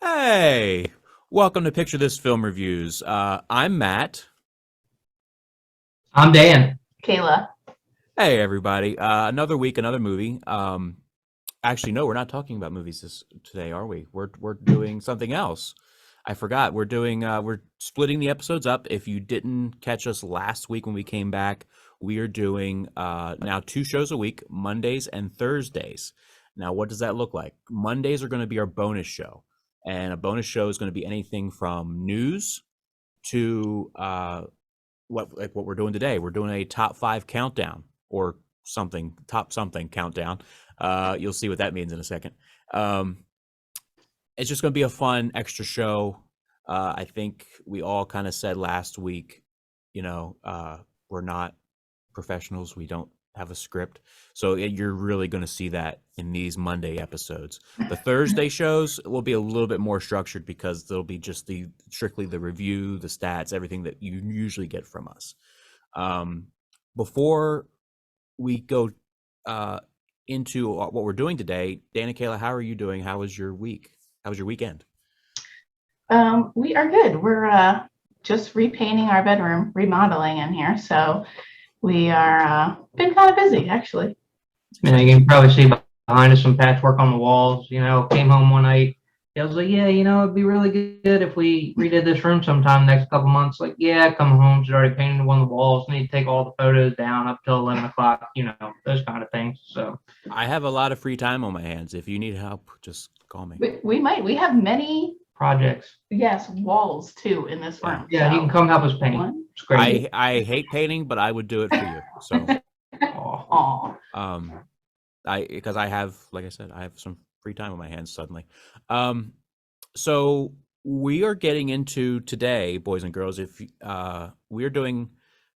Hey, welcome to Picture This Film Reviews. I'm Matt. I'm Dan. Cayla. Hey, everybody. Another week, another movie. Actually, no, we're not talking about movies today, are we? We're doing something else. I forgot. We're splitting the episodes up. If you didn't catch us last week when we came back, we are doing now two shows a week, Mondays and Thursdays. Now, what does that look like? Mondays are going to be our bonus show, and a bonus show is going to be anything from news to what we're doing today. We're doing a top five countdown or something, top something countdown. You'll see what that means in a second. Um, it's just going to be a fun extra show. I think we all kind of said last week, we're not professionals. We don't have a script. So you're really going to see that in these Monday episodes. The Thursday shows will be a little bit more structured because there'll be just the strictly the review, the stats, everything that you usually get from us. Um, Before we go into what we're doing today, Dan and Cayla, how are you doing? How was your week? How was your weekend? We are good. We're just repainting our bedroom, remodeling in here. So we are been kind of busy actually. You can probably see behind us some patchwork on the walls. Came home one night. I was like, yeah, it'd be really good if we redid this room sometime next couple months. Like, yeah, come home. She's already painted one of the walls. Need to take all the photos down up till 11 o'clock, those kind of things. So I have a lot of free time on my hands. If you need help, just call me. We might. We have many, projects. yes, walls too in this Yeah. room. Yeah, you can come help us paint. One. It's great. I hate painting, but I would do it for you. So, Aw. I because I have, like I said, I have some free time on my hands suddenly. Um, so we are getting into today, boys and girls. If we are doing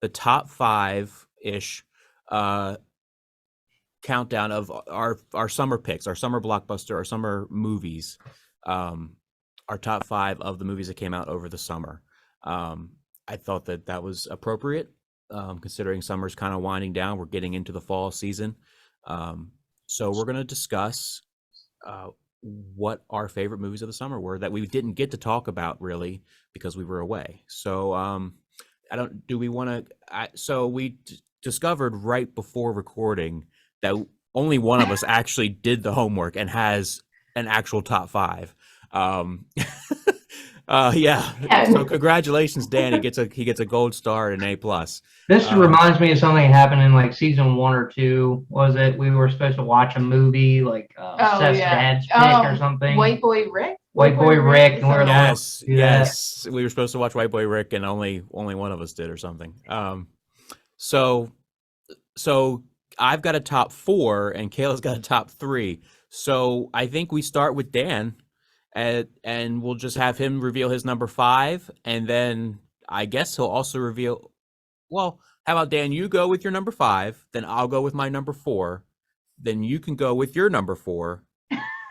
the top five ish uh countdown of our summer picks, our summer blockbuster, our summer movies, um, our top five of the movies that came out over the summer. Um, I thought that that was appropriate, considering summer's kind of winding down. We're getting into the fall season, um, so we're going to discuss uh, what our favorite movies of the summer were that we didn't get to talk about really because we were away. So I don't. Do we want to? So discovered right before recording that only one of us actually did the homework and has an actual top five. Um, yeah. So congratulations, Dan. He gets a gold star and an A+. This Um, reminds me of something that happened in like season 1 or 2. Was it we were supposed to watch a movie like Oh Seth's yeah. dad's pick or something? White Boy Rick. White Boy Rick, and we were the only ones yes, to do that. yes. We were supposed to watch White Boy Rick, and only one of us did or something. So so I've got a top four, and Kayla's got a top three. So I think we start with Dan, and we'll just have him reveal his number five, and then I guess he'll also reveal. Well, how about Dan? You go with your number five, then I'll go with my number four, then you can go with your number four,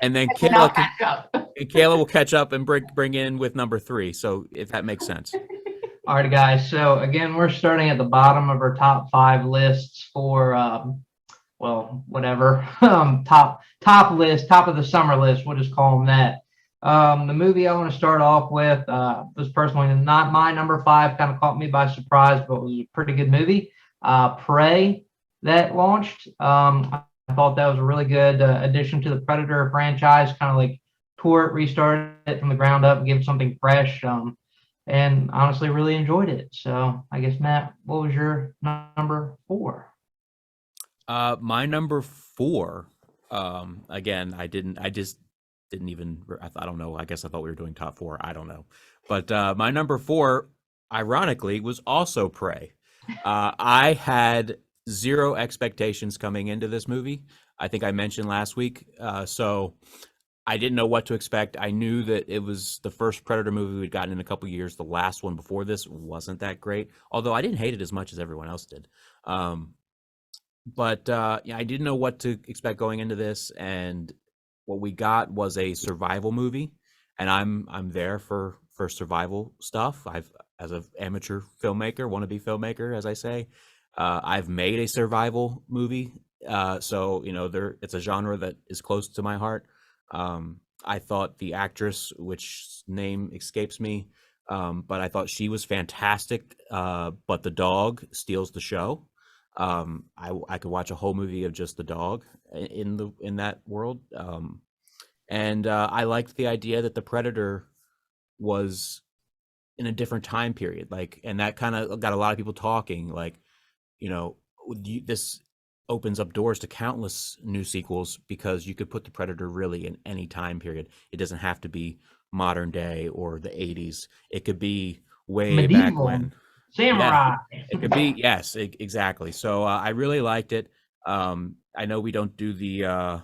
and then And I'll catch up. Kayla will catch up and bring in with number three. So if that makes sense. All right, guys. So again, we're starting at the bottom of our top 5 lists for well, whatever top list, top of the summer list. We'll just call them that. The movie I want to start off with was personally not my number 5. Kind of caught me by surprise, but it was a pretty good movie. Prey that launched. I thought that was a really good addition to the Predator franchise. Kind of like tore it, restarted it from the ground up, give it something fresh. And honestly, really enjoyed it. So I guess Matt, what was your number 4? My number four. Again, I just didn't even. I don't know. I guess I thought we were doing top four. I don't know. But my number four, ironically, was also Prey. I had zero expectations coming into this movie. I think I mentioned last week. So I didn't know what to expect. I knew that it was the first Predator movie we'd gotten in a couple years. The last one before this wasn't that great, although I didn't hate it as much as everyone else did. Um, but yeah, I didn't know what to expect going into this, and what we got was a survival movie, and I'm there for survival stuff. I've as an amateur filmmaker, wannabe filmmaker, as I say, I've made a survival movie, so there it's a genre that is close to my heart. I thought the actress, which name escapes me, but I thought she was fantastic. But the dog steals the show. I could watch a whole movie of just the dog in that world. And I liked the idea that the predator was in a different time period, like, and that kind of got a lot of people talking. Like, you know, this opens up doors to countless new sequels because you could put the predator really in any time period. It doesn't have to be modern day or the 80s. It could be way back Medieval, when. Yeah, samurai. it could be. Yes, exactly. So I really liked it. I know we don't do the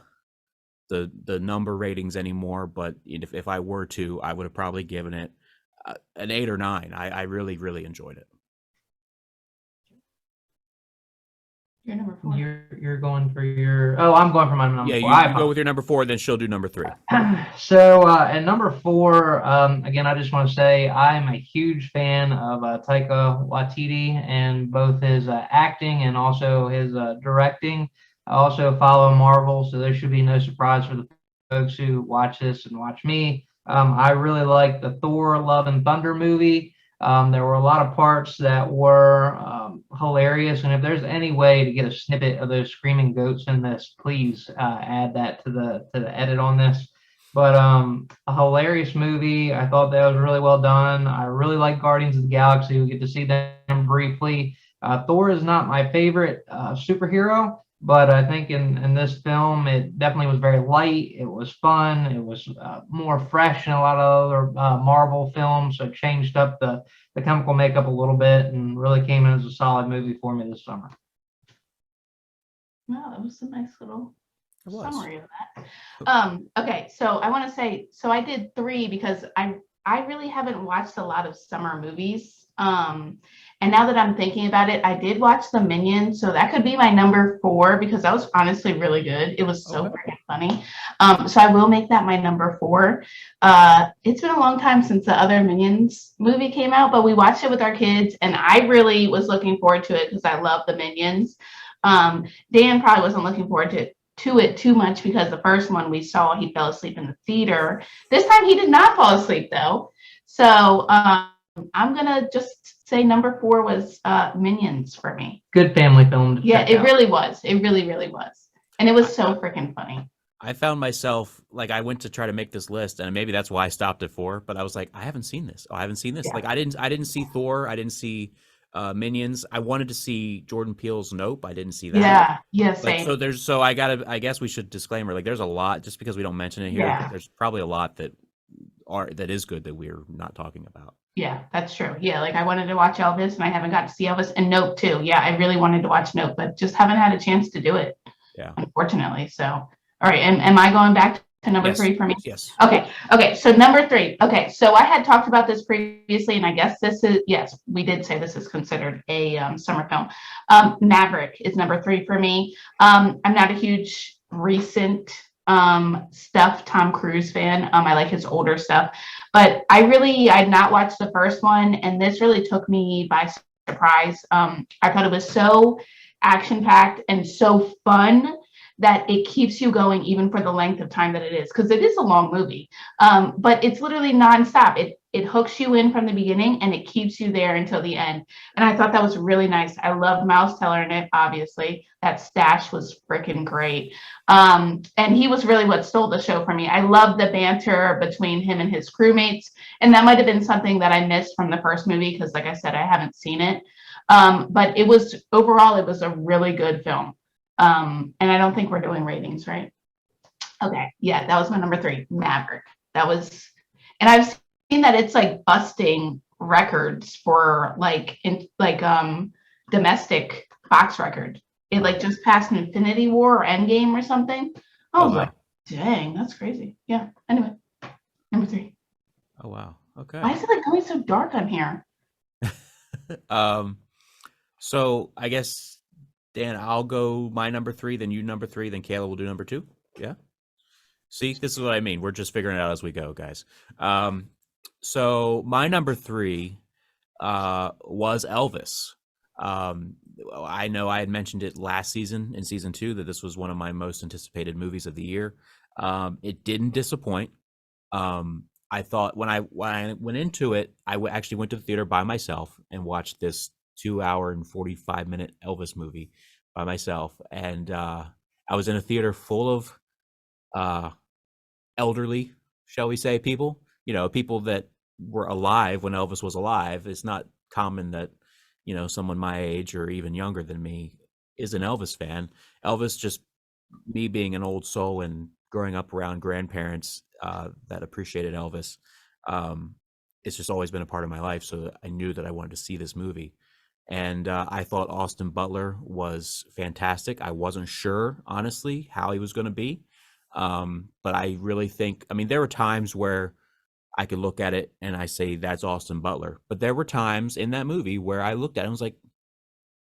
number ratings anymore, but if I were to, I would have probably given it an 8 or 9. I really enjoyed it. You're number 4. You're going for your. Oh, I'm going for my number Yeah, 4. you go with your number 4, then she'll do number 3. So at number 4, again, I just want to say I'm a huge fan of Taika Waititi and both his acting and also his directing. I also follow Marvel, so there should be no surprise for the folks who watch this and watch me. I really like the Thor: Love and Thunder movie. There were a lot of parts that were hilarious, and if there's any way to get a snippet of those screaming goats in this, please add that to the edit on this. But a hilarious movie. I thought that was really well done. I really like Guardians of the Galaxy. We get to see them briefly. Thor is not my favorite superhero, but I think in this film, it definitely was very light. It was fun. It was more fresh than a lot of other Marvel films. So it changed up the chemical makeup a little bit and really came in as a solid movie for me this summer. Wow, that was a nice little It was. summary of that. Okay, so I want to say, so I did 3 because I really haven't watched a lot of summer movies. And now that I'm thinking about it, I did watch the Minions, so that could be my number 4 because that was honestly really good. It was so Okay. freaking funny. So I will make that my number 4. It's been a long time since the other Minions movie came out, but we watched it with our kids, and I really was looking forward to it because I love the Minions. Dan probably wasn't looking forward to it too much because the first one we saw, he fell asleep in the theater. This time he did not fall asleep though. So I'm gonna just say number 4 was Minions for me. Good family film to Yeah, check it out. really was. It really was. And it was so freaking funny. I found myself, like, I went to try to make this list, and maybe that's why I stopped at 4, but I was like, I haven't seen this. Oh, I haven't seen this. Yeah. Like, I didn't see Thor. I didn't see Minions. I wanted to see Jordan Peele's Nope. I didn't see that. Yeah, Like, same. so I guess we should disclaimer, like, there's a lot, just because we don't mention it here, Yeah. there's probably a lot that is good that we're not talking about. Yeah, that's true. Yeah, like I wanted to watch Elvis and I haven't got to see Elvis, and Nope too. Yeah, I really wanted to watch Nope, but just haven't had a chance to do it. Yeah. Unfortunately. So, all right. And am I going back to number Yes. 3 for me? Yes. Okay. So number 3. Okay. So I had talked about this previously, and I guess this is, yes, we did say this is considered a summer film. Maverick is number 3 for me. I'm not a huge recent stuff Tom Cruise fan. I like his older stuff, but I'd not watched the first one, and this really took me by surprise. I thought it was so action-packed and so fun that it keeps you going even for the length of time that it is, because it is a long movie, but it's literally nonstop. It hooks you in from the beginning and it keeps you there until the end. And I thought that was really nice. I loved Miles Teller in it, obviously. That stash was freaking great. And he was really what stole the show for me. I loved the banter between him and his crewmates. And that might have been something that I missed from the first movie because, like I said, I haven't seen it. But overall, it was a really good film. And I don't think we're doing ratings, right? Okay. Yeah, that was my number 3, Maverick. And I've seen that it's like busting records for domestic box record. It like just passed Infinity War or Endgame or something. I was like, dang, that's crazy. Yeah. Anyway, number 3. Oh, wow. Okay. Why is it like going so dark on here? So I guess, Dan, I'll go my number 3, then you number 3, then Cayla will do number 2. Yeah. See, this is what I mean. We're just figuring it out as we go, guys. So my number 3 was Elvis. I know I had mentioned it last season in season 2 that this was one of my most anticipated movies of the year. It didn't disappoint. I thought when I went into it, actually went to the theater by myself and watched this 2 hour and 45 minute Elvis movie by myself, and I was in a theater full of uh, elderly, shall we say, people. People that were alive when Elvis was alive. It's not common that someone my age or even younger than me is an Elvis fan. Elvis, just me being an old soul and growing up around grandparents that appreciated Elvis, it's just always been a part of my life. So I knew that I wanted to see this movie. And I thought Austin Butler was fantastic. I wasn't sure, honestly, how he was going to be. But I really think, I mean, there were times where I could look at it and I say, that's Austin Butler. But there were times in that movie where I looked at it and was like,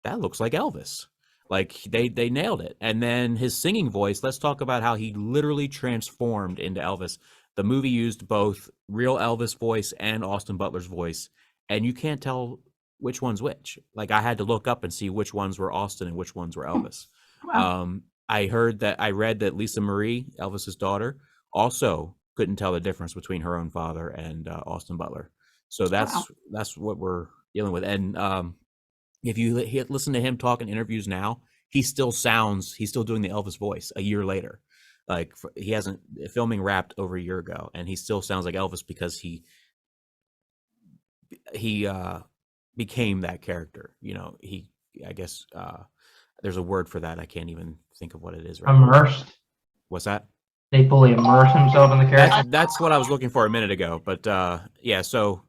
that looks like Elvis. Like they nailed it. And then his singing voice, let's talk about how he literally transformed into Elvis. The movie used both real Elvis voice and Austin Butler's voice, and you can't tell which one's which. Like I had to look up and see which ones were Austin and which ones were Elvis. Wow. I read that Lisa Marie, Elvis's daughter, also couldn't tell the difference between her own father and Austin Butler. So Wow. that's what we're dealing with. And if you listen to him talk in interviews now, he's still doing the Elvis voice a year later. Like he hasn't filming wrapped over a year ago, and he still sounds like Elvis because he became that character. I guess there's a word for that. I can't even think of what it is right now. Immersed. What's that? They fully immerse himself in the character. That's what I was looking for a minute ago. But yeah, so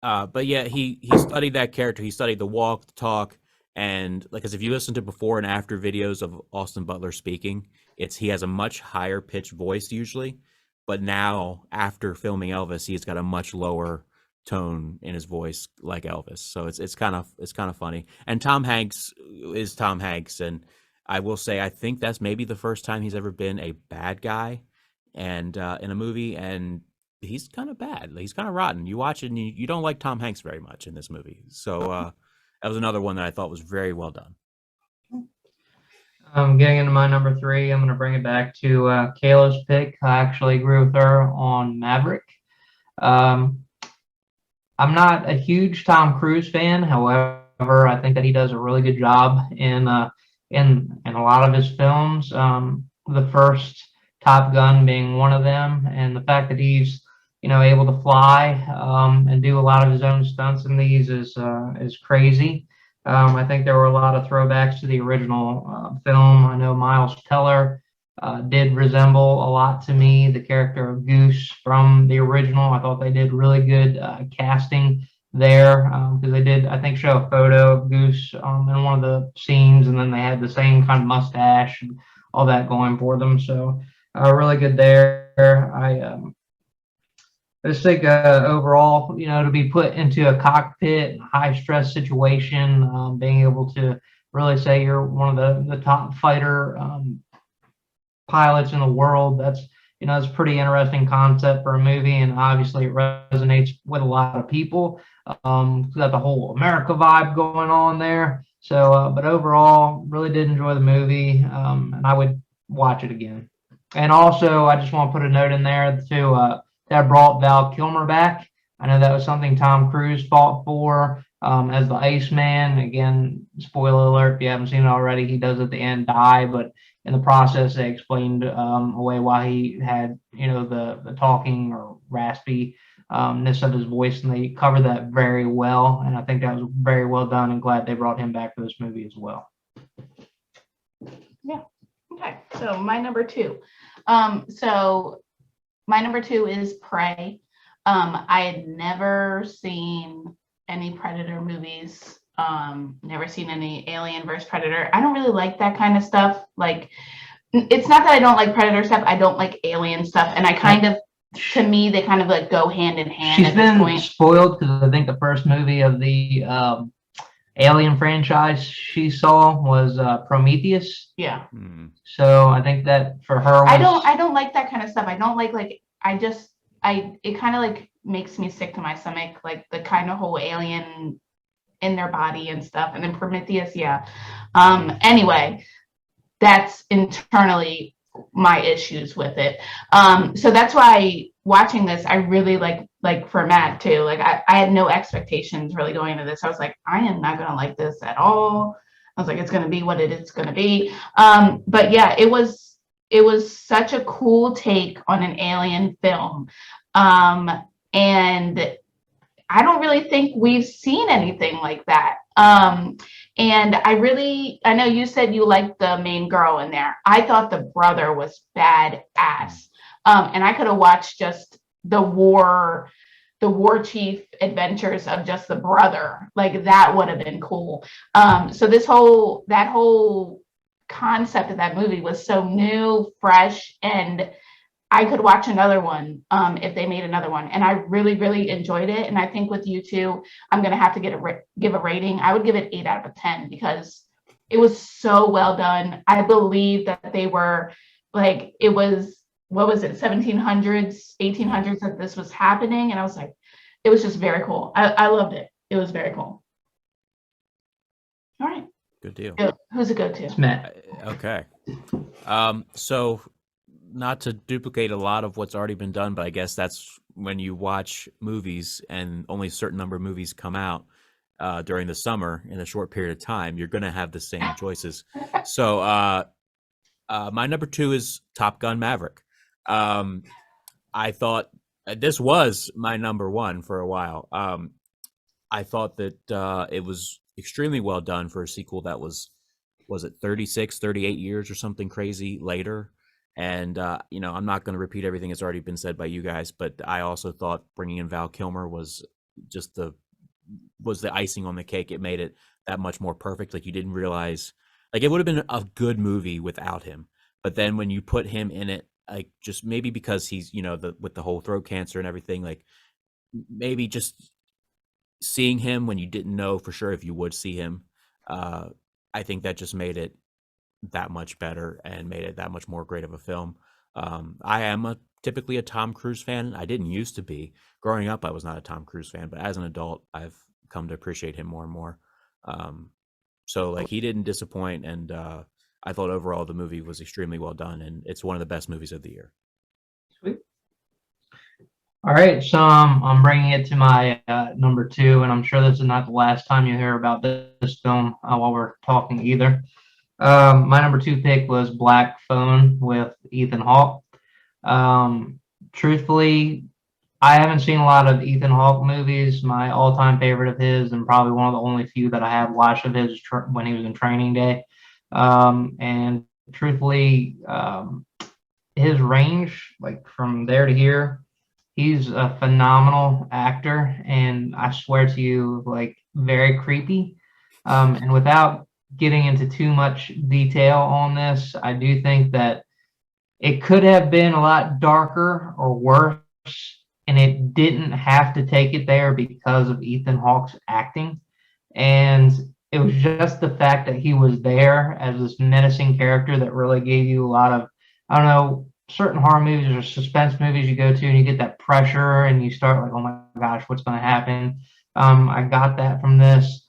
but yeah, he studied that character. He studied the walk, the talk, and like, as if you listen to before and after videos of Austin Butler speaking, he has a much higher pitched voice usually, but now after filming Elvis, he's got a much lower tone in his voice like Elvis. So it's kind of funny. And Tom Hanks is Tom Hanks, and I will say I think that's maybe the first time he's ever been a bad guy, and in a movie, and he's kind of bad. He's kind of rotten. You watch it and you don't like Tom Hanks very much in this movie. So that was another one that I thought was very well done. Getting into my number 3, I'm going to bring it back to Cayla's pick. I actually agree with her on Maverick. I'm not a huge Tom Cruise fan. However, I think that he does a really good job in a lot of his films. The first Top Gun being one of them, and the fact that he's able to fly and do a lot of his own stunts in these is crazy. I think there were a lot of throwbacks to the original film. I know Miles Teller did resemble a lot to me, the character of Goose from the original. I thought they did really good casting there because they did, I think, show a photo of Goose in one of the scenes, and then they had the same kind of mustache and all that going for them. So really good there. I just think overall, to be put into a cockpit, high stress situation, being able to really say you're one of the top fighter pilots in the world, that's it's a pretty interesting concept for a movie, and obviously it resonates with a lot of people. Got the whole America vibe going on there. So, but overall, really did enjoy the movie, and I would watch it again. And also, I just want to put a note in there to that brought Val Kilmer back. I know that was something Tom Cruise fought for as the Iceman. Again, spoiler alert, if you haven't seen it already, he does at the end die, but in the process, they explained away why he had, the talking or raspiness of his voice, and they covered that very well. And I think that was very well done, and glad they brought him back for this movie as well. Yeah. Okay. So my number 2. My number 2 is Prey. I had never seen any Predator movies, never seen any Alien versus Predator. I don't really like that kind of stuff. Like, it's not that I don't like Predator stuff, I don't like Alien stuff. And I kind of, to me, they kind of like go hand in hand. She's been spoiled because I think the first movie of the Alien franchise she saw was Prometheus. Yeah. So I think that for her, I don't like that kind of stuff. I don't like it kind of like makes me sick to my stomach, like the kind of whole alien in their body and stuff. And then Prometheus, yeah. Anyway, that's internally my issues with it. So that's why watching this, I really like for Matt too. Like I had no expectations really going into this. I was like, I am not gonna like this at all. I was like, it's gonna be what it is gonna be. But yeah, it was such a cool take on an alien film. And I don't really think we've seen anything like that. And I know you said you liked the main girl in there. I thought the brother was badass. And I could have watched just the war chief adventures of just the brother. Like that would have been cool. So that whole concept of that movie was so new, fresh, and I could watch another one if they made another one. And I really, really enjoyed it. And I think with you two, I'm going to have to give a rating. I would give it 8 out of 10 because it was so well done. I believe that they were like, it was, what was it, 1700s, 1800s that this was happening. And I was like, it was just very cool. I loved it. It was very cool. All right. Good deal. Who's a go-to? It's Matt. Okay. So not to duplicate a lot of what's already been done, but I guess that's when you watch movies and only a certain number of movies come out during the summer in a short period of time, you're going to have the same choices. So my number 2 is Top Gun Maverick. I thought this was my number 1 for a while. I thought that it was extremely well done for a sequel that was it 36, 38 years or something crazy later. And, I'm not going to repeat everything that's already been said by you guys, but I also thought bringing in Val Kilmer was just the icing on the cake. It made it that much more perfect. Like you didn't realize, like it would have been a good movie without him. But then when you put him in it, like just maybe because he's, with the whole throat cancer and everything, like maybe just seeing him when you didn't know for sure if you would see him, I think that just made it that much better and made it that much more great of a film. I am typically a Tom Cruise fan. I didn't used to be. Growing up, I was not a Tom Cruise fan, but as an adult, I've come to appreciate him more and more. So like he didn't disappoint, and I thought overall the movie was extremely well done, and it's one of the best movies of the year. Sweet. All right, so I'm bringing it to my number 2, and I'm sure this is not the last time you hear about this film while we're talking either. My number 2 pick was Black Phone with Ethan Hawke. Truthfully, I haven't seen a lot of Ethan Hawke movies. My all-time favorite of his, and probably one of the only few that I have watched of his, when he was in Training Day. And truthfully, his range, like from there to here, he's a phenomenal actor, and I swear to you, like very creepy. And without getting into too much detail on this, I do think that it could have been a lot darker or worse, and it didn't have to take it there because of Ethan Hawke's acting. And it was just the fact that he was there as this menacing character that really gave you a lot of, I don't know, certain horror movies or suspense movies you go to and you get that pressure and you start like, oh my gosh, what's going to happen? I got that from this.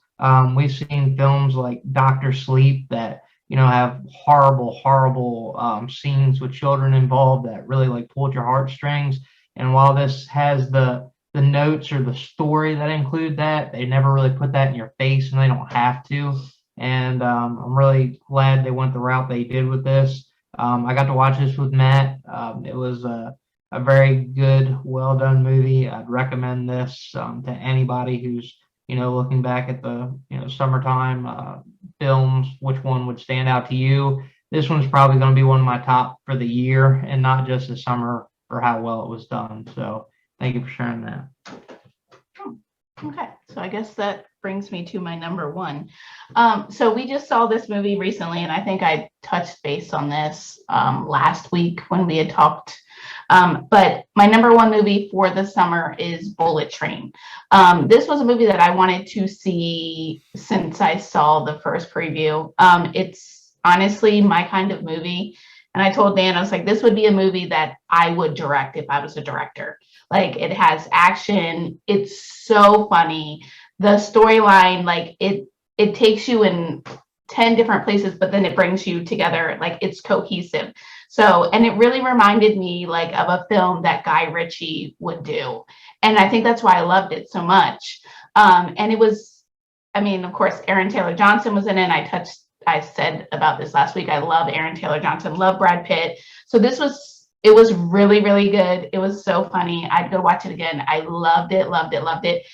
We've seen films like Doctor Sleep that, have horrible scenes with children involved that really like pulled your heartstrings. And while this has the notes or the story that include that, they never really put that in your face, and they don't have to. And I'm really glad they went the route they did with this. I got to watch this with Matt. It was a very good, well done movie. I'd recommend this to anybody who's looking back at the summertime films. Which one would stand out to you? This one's probably going to be one of my top for the year, and not just the summer for how well it was done. So thank you for sharing that. Okay, so I guess that brings me to my number 1. So we just saw this movie recently, and I think I touched base on this last week when we had talked. But my number 1 movie for the summer is Bullet Train. This was a movie that I wanted to see since I saw the first preview. It's honestly my kind of movie. And I told Dan, I was like, this would be a movie that I would direct if I was a director. Like, it has action. It's so funny. The storyline, like it takes you in 10 different places, but then it brings you together, like it's cohesive. So, and it really reminded me like of a film that Guy Ritchie would do. And I think that's why I loved it so much. And it was, I mean, of course, Aaron Taylor Johnson was in it. I said about this last week. I love Aaron Taylor Johnson, love Brad Pitt. So it was really, really good. It was so funny. I'd go watch it again. I loved it, loved it, loved it.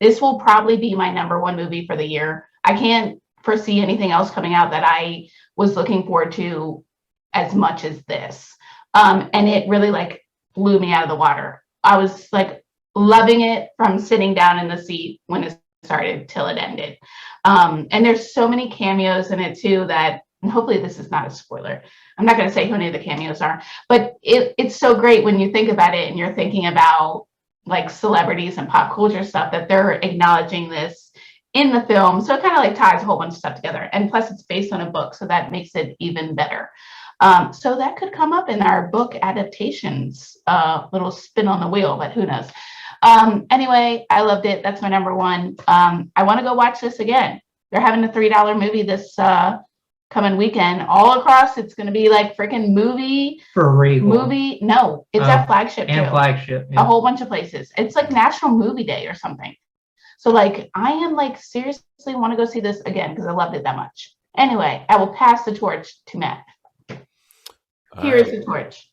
This will probably be my number one movie for the year. I can't foresee anything else coming out that I was looking forward to as much as this. And it really like blew me out of the water. I was like loving it from sitting down in the seat when it started till it ended. And there's so many cameos in it too that, and hopefully this is not a spoiler. I'm not going to say who any of the cameos are, but it's so great when you think about it and you're thinking about like celebrities and pop culture stuff that they're acknowledging this in the film. So it kind of like ties a whole bunch of stuff together. And plus it's based on a book, so that makes it even better. So that could come up in our book adaptations, little spin on the wheel, but who knows? Anyway, I loved it. That's my number one. I want to go watch this again. They're having a $3 movie this coming weekend all across. It's going to be like freaking movie. No, it's at Flagship and too. Flagship. A whole bunch of places. It's like National Movie Day or something. So like I am like seriously want to go see this again because I loved it that much. Anyway, I will pass the torch to Matt. Here is the torch.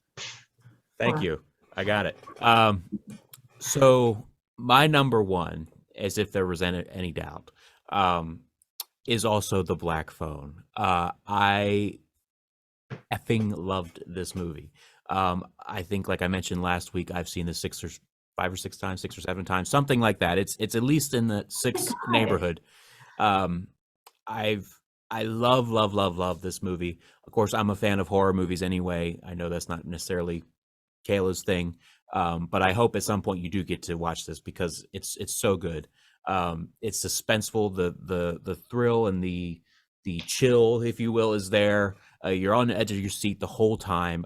Thank you. I got it. So my number one, as if there was any doubt, is also The Black Phone. I effing loved this movie. I think, like I mentioned last week, I've seen this 5 or 6 times, 6 or 7 times, something like that. It's at least in the 6 neighborhood. I love this movie. Of course, I'm a fan of horror movies anyway. I know that's not necessarily Cayla's thing, but I hope at some point you do get to watch this because it's so good. It's suspenseful. The thrill and the chill, if you will, is there. You're on the edge of your seat the whole time.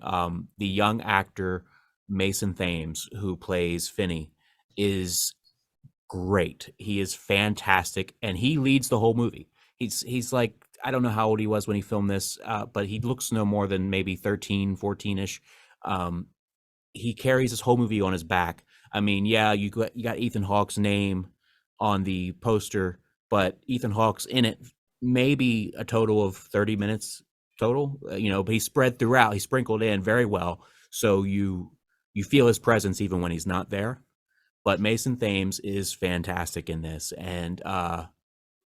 The young actor Mason Thames, who plays Finney, is great. He is fantastic, and he leads the whole movie. He's like, I don't know how old he was when he filmed this, but he looks no more than maybe 13, 14-ish. He carries this whole movie on his back. I mean, yeah, you got Ethan Hawke's name on the poster, but Ethan Hawke's in it maybe a total of 30 minutes total, but he's spread throughout. He's sprinkled in very well, so you feel his presence even when he's not there. But Mason Thames is fantastic in this, and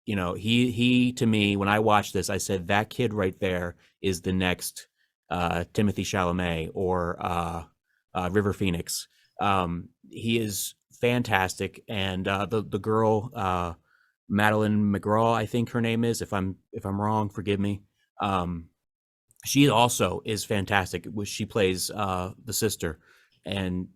he to me, when I watched this, I said that kid right there is the next Timothy Chalamet or River Phoenix. He is fantastic, and the girl Madeline McGraw, I think her name is. If I'm wrong, forgive me. She also is fantastic. She plays the sister, and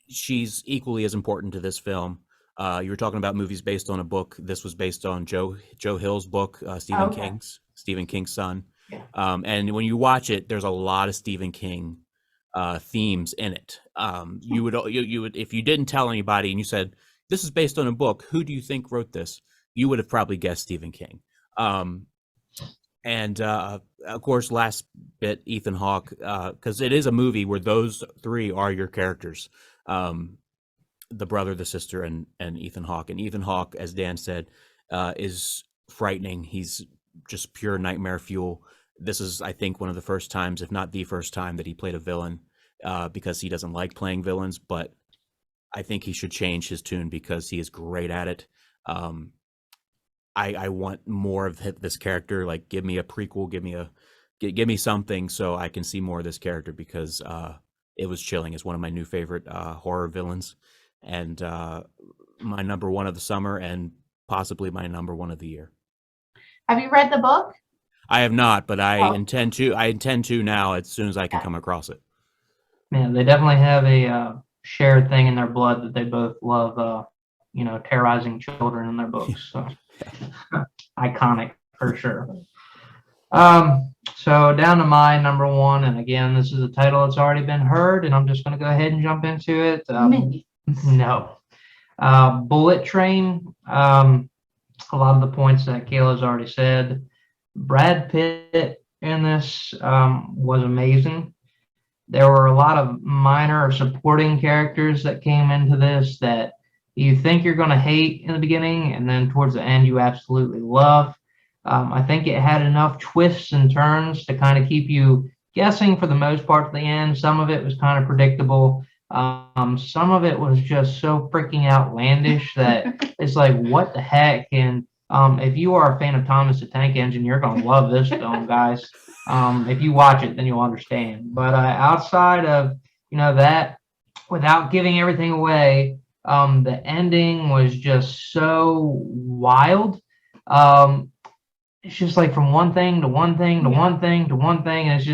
she's equally as important to this film. You were talking about movies based on a book. This was based on Joe Hill's book, Stephen King's son. Yeah. And when you watch it, there's a lot of Stephen King themes in it. You would if you didn't tell anybody and you said this is based on a book, who do you think wrote this? You would have probably guessed Stephen King. And of course, last bit, Ethan Hawke, because it is a movie where those 3 are your characters. The brother, the sister, and Ethan Hawke. And Ethan Hawke, as Dan said, is frightening. He's just pure nightmare fuel. This is, I think, one of the first times, if not the first time, that he played a villain, because he doesn't like playing villains, but I think he should change his tune because he is great at it. I want more of this character. Like, give me a prequel, give me something so I can see more of this character, because it was chilling. It's one of my new favorite horror villains, and my number one of the summer, and possibly my number one of the year. Have you read the book? I have not, but I intend to now as soon as I can come across it. Man, they definitely have a shared thing in their blood that they both love, terrorizing children in their books. So iconic for sure. So down to my number one, and again, this is a title that's already been heard, and I'm just going to go ahead and jump into it. No. Bullet Train. A lot of the points that Cayla's already said, Brad Pitt in this was amazing. There were a lot of minor supporting characters that came into this that you think you're going to hate in the beginning, and then towards the end you absolutely love. I think it had enough twists and turns to kind of keep you guessing for the most part to the end. Some of it was kind of predictable. Some of it was just so freaking outlandish that it's like, what the heck? And if you are a fan of Thomas the Tank Engine, you're going to love this film, guys. If you watch it, then you'll understand. But outside of that, without giving everything away, the ending was just so wild. It's just like from one thing to one thing to one thing to one thing, and it's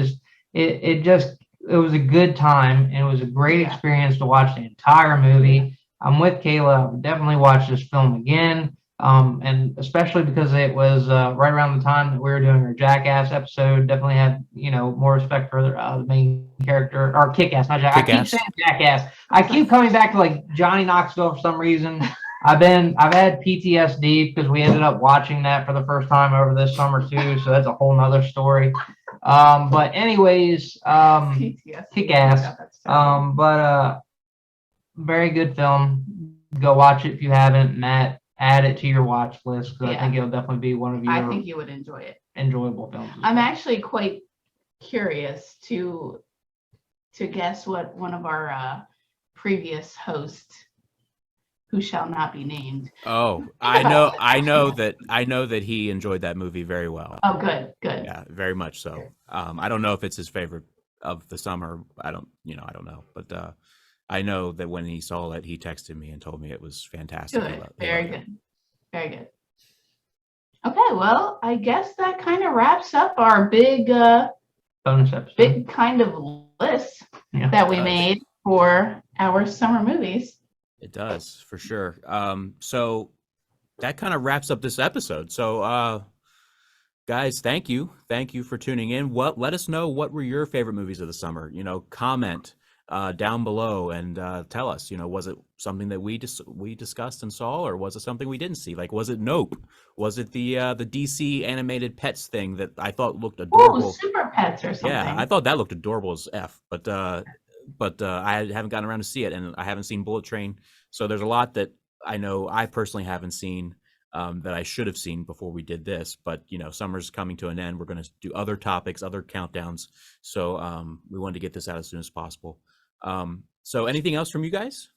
just it was a good time, and it was a great experience to watch the entire movie. I'm with Cayla. I would definitely watch this film again. And especially because it was right around the time that we were doing our Jackass episode. Definitely had more respect for the main character, or Kick-Ass, not Jackass. I keep saying Jackass. I keep coming back to like Johnny Knoxville for some reason. I've had PTSD because we ended up watching that for the first time over this summer too, so that's a whole nother story. But anyways, Kick-Ass. But very good film. Go watch it if you haven't. Matt, add it to your watch list because I think it'll definitely be one of your. I think you would enjoy it. Enjoyable films. I'm actually quite curious to guess what one of our previous hosts, who shall not be named. Oh, I know that he enjoyed that movie very well. Oh, good. Yeah, very much so. I don't know if it's his favorite of the summer. I don't know, but I know that when he saw it, he texted me and told me it was fantastic. Good. Very good. Very good. Okay, well, I guess that kind of wraps up our big bonus episode. Big kind of list that we made for our summer movies. It does, for sure. So that kind of wraps up this episode. So guys, thank you for tuning in. Let us know, what were your favorite movies of the summer? Comment down below and tell us, was it something that we discussed and saw, or was it something we didn't see? Like, was it Nope? Was it the DC animated Pets thing that I thought looked adorable? Oh, Super Pets or something. Yeah, I thought that looked adorable as F, but I haven't gotten around to see it, and I haven't seen Bullet Train. So there's a lot that I know I personally haven't seen that I should have seen before we did this. But summer's coming to an end. We're going to do other topics, other countdowns. So we wanted to get this out as soon as possible. So anything else from you guys?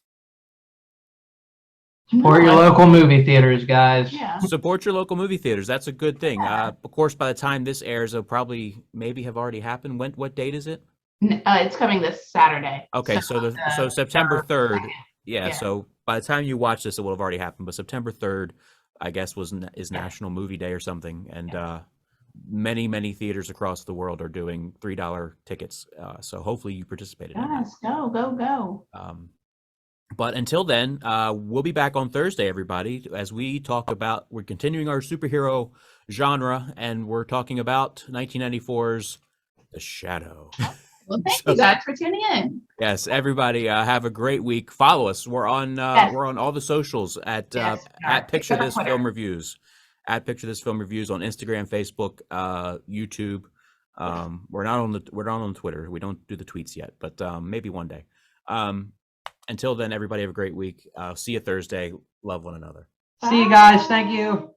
Support your local movie theaters, guys. Yeah. Support your local movie theaters. That's a good thing. Of course, by the time this airs, it'll probably maybe have already happened. What date is it? It's coming this Saturday. Okay, so September 3rd. Yeah, Yeah. so by the time you watch this, it will have already happened. But September 3rd, I guess, is National Movie Day or something, and many theaters across the world are doing $3 tickets. So hopefully you participated. Yes, go. But until then, we'll be back on Thursday, everybody, as we're continuing our superhero genre, and we're talking about 1994's The Shadow. Well, thank you guys for tuning in. Yes, everybody, have a great week. Follow us. We're on all the socials at Picture This Film Reviews. At Picture This Film Reviews on Instagram, Facebook, YouTube. We're not on Twitter. We don't do the tweets yet, but maybe one day. Until then, everybody have a great week. See you Thursday. Love one another. See you guys. Thank you.